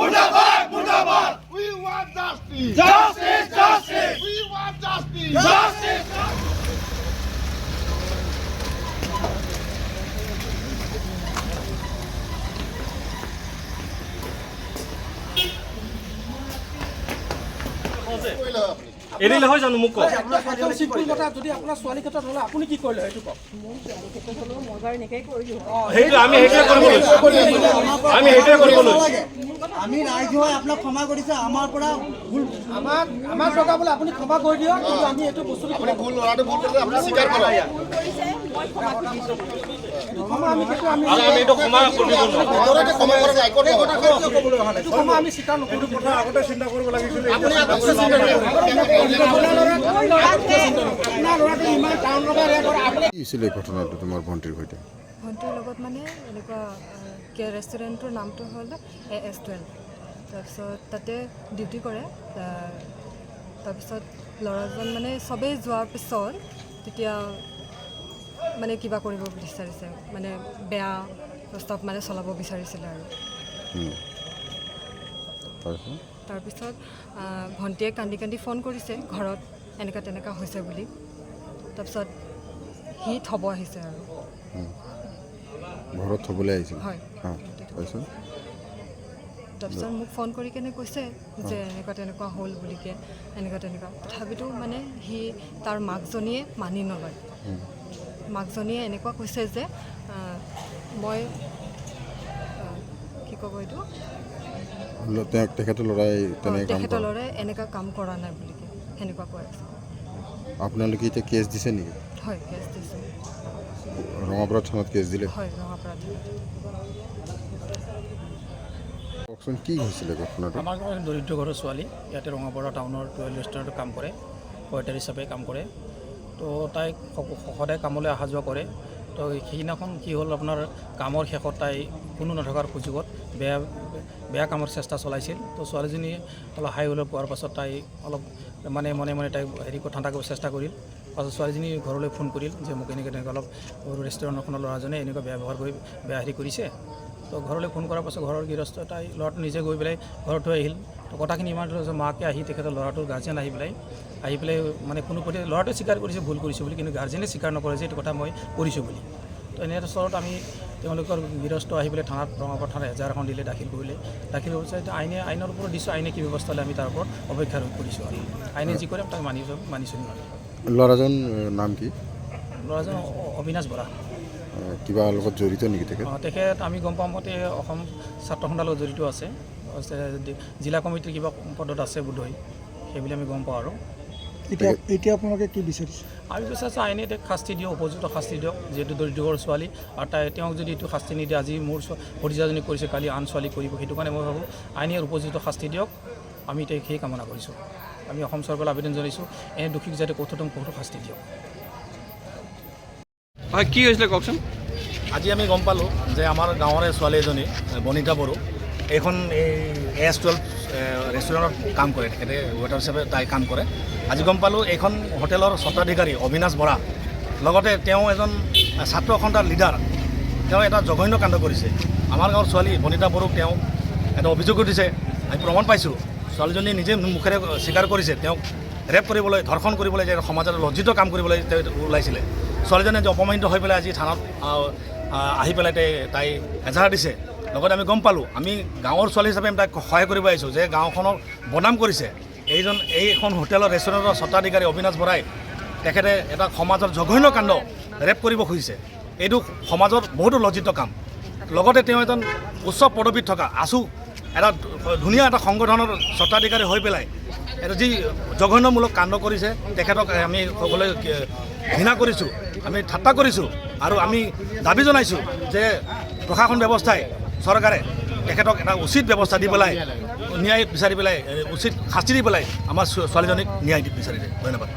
Murdabad, Murdabad. We want justice. Justice, justice. We want justice. Justice. এৰিলে হয় জানো মোক কওক যদি আপোনাৰ ছোৱালী ক্ষেত্ৰত হ'লে আপুনি কি কৰিলে সেইটো কওক সেইটো আমি সেইটোৱে কৰিব লৈছোঁ আমি ৰাইজে আপোনাক ক্ষমা কৰিছে আমাৰ পৰা ভুল আমাৰ টকা বোলে আপুনি ক্ষমা কৰি দিয়ক কিন্তু আমি এইটো বস্তুটো আপুনি ভুল ল'ৰাটো ভুল কৰিছে আপুনি স্বীকাৰ কৰক ক্ষমা আমি সেইটো আমি আৰু আমি এইটো ক্ষমা কৰিব ল'ৰাটোৱে ক্ষমা কৰা নাই ক'ত এইটো ক্ষমা আমি স্বীকাৰ নকৰোঁ কথা আগতে চিন্তা কৰিব লাগিছিল আপুনি আগতে চিন্তা কৰক কি হৈছিলে ঘটনাটো তোমাৰ ভণ্টিৰ সৈতে ভণ্টিৰ লগত মানে এনেকুৱা ৰেষ্টুৰেণ্টৰ নামটো হ'ল AS12 তাৰপিছত তাতে ডিউটি কৰে তাৰপিছত ল'ৰাজন মানে চবেই যোৱাৰ পিছত তেতিয়া মানে কিবা কৰিব বিচাৰিছে মানে বেয়া প্ৰস্তাৱ মানে চলাব বিচাৰিছিলে আৰু তাৰপিছত ভণ্টিয়ে কান্দি কান্দি ফোন কৰিছে ঘৰত এনেকুৱা তেনেকুৱা হৈছে বুলি তাৰপিছত সি থ'ব আহিছে আৰু ঘৰত থ'বলৈ আহিছিল হয় তাৰপিছত মোক ফোন কৰি কেনে কৈছে যে এনেকুৱা তেনেকুৱা হ'ল বুলিকে এনেকুৱা তেনেকুৱা তথাপিতো মানে সি তাৰ মাকজনীয়ে মানি নলয় মাকজনীয়ে এনেকুৱা কৈছে যে মই কি ক'ব এইটো তেখেতৰ ল'ৰাই তেখেতৰ ল'ৰাই এনেকুৱা কাম কৰা নাই বুলিকে সেনেকুৱা কৈ আছে আপোনালোকে এতিয়া কেছ দিছে নেকি হয় কেছ দিছে ৰঙাপাৰা থানাত কেছ দিলে হয় ৰঙাপাৰা থানাত কওকচোন কি হৈছিলে ঘটনাটো আমাৰ ঘৰৰ দৰিদ্ৰ ঘৰৰ ছোৱালী ইয়াতে ৰঙাপাৰা টাউনৰ টুৱেল ৰেষ্টুৰেণ্টত কাম কৰে ৱেটাৰ হিচাপে কাম কৰে তো তাই সদায় কামলৈ অহা যোৱা কৰে তো সেইদিনাখন কি হ'ল আপোনাৰ কামৰ শেষত তাই কোনো নথকাৰ সুযোগত বেয়া কামৰ চেষ্টা চলাইছিল তো ছোৱালীজনী অলপ হাই হুলৰ পোৱাৰ পাছত তাই অলপ মানে মনে মনে তাই ঠাণ্ডা কৰিব চেষ্টা কৰিল পাছত ছোৱালীজনী ঘৰলৈ ফোন কৰিল যে মোক এনেকৈ অলপ ৰেষ্টুৰেণ্টখনৰ ল'ৰাজনে এনেকুৱা বেয়া ব্যৱহাৰ কৰি বেয়া কৰিছে তো ঘৰলৈ ফোন কৰাৰ পাছত ঘৰৰ গৃহস্থ তাই ল'ৰাটো নিজে গৈ পেলাই ঘৰত থৈ আহিল তো কথাখিনি ইমান মাকে আহি তেখেতৰ ল'ৰাটোৰ গাৰ্জেন আহি পেলাই মানে কোনো প্ৰতি ল'ৰাটোৱে স্বীকাৰ কৰিছে ভুল কৰিছোঁ বুলি কিন্তু গাৰ্জেনে স্বীকাৰ নকৰে যে এইটো কথা মই কৰিছোঁ বুলি তো এনেস্থলত আমি তেওঁলোকৰ গৃহস্থ আহি পেলাই থানাত ৰঙাপাৰা থানাত এজাহাৰ এখন দিলে দাখিল কৰিলে দাখিল হোৱাৰ পিছত আইনৰ ওপৰত দিছোঁ আইনে কি ব্যৱস্থা ল'লে আমি তাৰ ওপৰত অপেক্ষা কৰিছোঁ আৰু আইনে যি কৰে তাক মানি চলিম আৰু ল'ৰাজন নাম কি ল'ৰাজন অবিনাশ বৰা কিবা লগত জড়িত নেকি তেখেত আমি গম পাওঁ মতে অসম ছাত্ৰ সন্থাৰ লগত জড়িত আছে জিলা কমিটিৰ কিবা পদত আছে বোধহয় সেইবুলি আমি গম পাওঁ আৰু এতিয়া আপোনালোকে কি বিচাৰিছে আমি বিচাৰিছোঁ আইনে তেওঁক শাস্তি দিয়ক উপযুক্ত শাস্তি দিয়ক যিহেতু দৰিদ্ৰ ছোৱালী আৰু তেওঁক যদি এইটো শাস্তি নিদিয়ে আজি মোৰ ভতিজাজনী কৰিছে কালি আন ছোৱালী কৰিব সেইটো কাৰণে মই ভাবোঁ আইনে উপযুক্ত শাস্তি দিয়ক আমি তেওঁক সেই কামনা কৰিছোঁ আমি অসম চৰকাৰলৈ আবেদন জনাইছোঁ এনে দোষীক যাতে কঠোৰ শাস্তি দিয়ক হয় কি হৈছিলে কওকচোন আজি আমি গম পালোঁ যে আমাৰ গাঁৱৰে ছোৱালী এজনী বনিতা বড়ো এইখন AS12 ৰেষ্টুৰেণ্টত কাম কৰে তেখেতে ৱেটাৰ হিচাপে তাই কাম কৰে আজি গম পালোঁ এইখন হোটেলৰ স্বত্বাধিকাৰী অবিনাশ বৰা লগতে তেওঁ এজন ছাত্ৰ সন্থাৰ লিডাৰ তেওঁ এটা জঘন্য কাণ্ড কৰিছে আমাৰ গাঁৱৰ ছোৱালী বনিতা বড়োক তেওঁ এটা অভিযোগ দিছে আমি প্ৰমাণ পাইছোঁ ছোৱালীজনী নিজে মুখেৰে স্বীকাৰ কৰিছে তেওঁক ৰেপ কৰিবলৈ ধৰ্ষণ কৰিবলৈ যে সমাজত লজ্জিত কাম কৰিবলৈ তেওঁ ওলাইছিলে ছোৱালীজনী যে অপমানিত হৈ পেলাই আজি থানাত আহি পেলাই তাই এজাহাৰ দিছে লগতে আমি গম পালোঁ আমি গাঁৱৰ ছোৱালী হিচাপে আমি তাইক সহায় কৰিব আহিছোঁ যে গাঁওখনক বদনাম কৰিছে এইখন হোটেলৰ ৰেষ্টুৰেণ্টৰ স্বত্বাধিকাৰী অবিনাশ বৰাই তেখেতে এটা সমাজৰ জঘন্য কাণ্ড ৰেপ কৰিব খুজিছে এইটো সমাজৰ বহুতো লজ্জিত কাম লগতে তেওঁ এজন উচ্চ পদবীত থকা এটা ধুনীয়া এটা সংগঠনৰ স্বত্বাধিকাৰী হৈ পেলাই এটা যি জঘন্যমূলক কাণ্ড কৰিছে তেখেতক আমি সকলোৱে ঘৃণা কৰিছোঁ আমি ঠাট্টা কৰিছোঁ আৰু আমি দাবী জনাইছোঁ যে প্ৰশাসন ব্যৱস্থাই চৰকাৰে তেখেতক এটা উচিত ব্যৱস্থা দি পেলাই ন্যায় বিচাৰি পেলাই উচিত শাস্তি দি পেলাই আমাৰ ছোৱালীজনীক ন্যায় বিচাৰিছে ধন্যবাদ